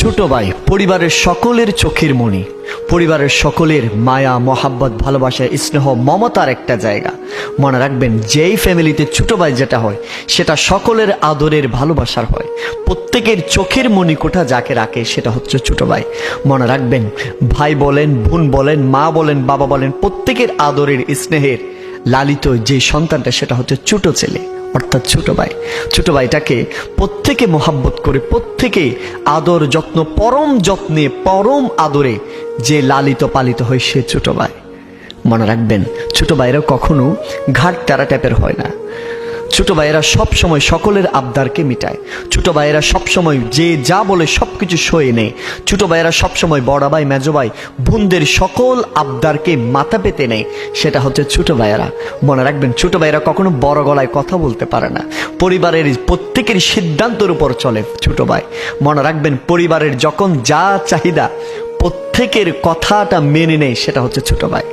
ছোট ভাই পরিবারের সকলের চোখের মণি, পরিবারের সকলের মায়া মহাব্বত ভালোবাসা স্নেহ মমতার একটা জায়গা। মনে রাখবেন, যেই ফ্যামিলিতে ছোট ভাই যেটা হয় সেটা সকলের আদরের ভালোবাসার হয়। প্রত্যেকের চোখের মণি কোঠা যাকে রাখে সেটা হচ্ছে ছোট ভাই। মনে রাখবেন, ভাই বলেন, বোন বলেন, মা বলেন, বাবা বলেন, প্রত্যেকের আদরের স্নেহের লালিত যে সন্তানটা সেটা হচ্ছে ছোট ছেলে, অর্থাৎ ছোট ভাই। ছোট ভাইটাকে প্রত্যেকে মোহাব্বত করে, প্রত্যেকে আদর যত্ন পরম যত্নে পরম আদরে যে লালিত পালিত হয় সে ছোট ভাই। মনে রাখবেন, ছোট ভাইরা কখনো ঘাট তারা টাইপের হয় না। ছোট ভাইয়েরা সব সময় সকলের আবদারকে মিটায়। ছোট ভাইয়েরা সব সময় যে যা বলে সবকিছু সয়ে নেয়। ছোট ভাইয়েরা সব সময় বড় ভাই মেজো ভাই বোনদের সকল আবদারকে মাথা পেতে নেয়, সেটা হচ্ছে ছোট ভাইয়েরা। মনে রাখবেন, ছোট ভাইয়েরা কখনো বড় গলায় কথা বলতে পারে না। পরিবারের প্রত্যেকের সিদ্ধান্তের উপর চলে ছোট ভাই। মনে রাখবেন, পরিবারের যখন যা চাহিদা প্রত্যেকের কথাটা মেনে নেয় সেটা হচ্ছে ছোট ভাই।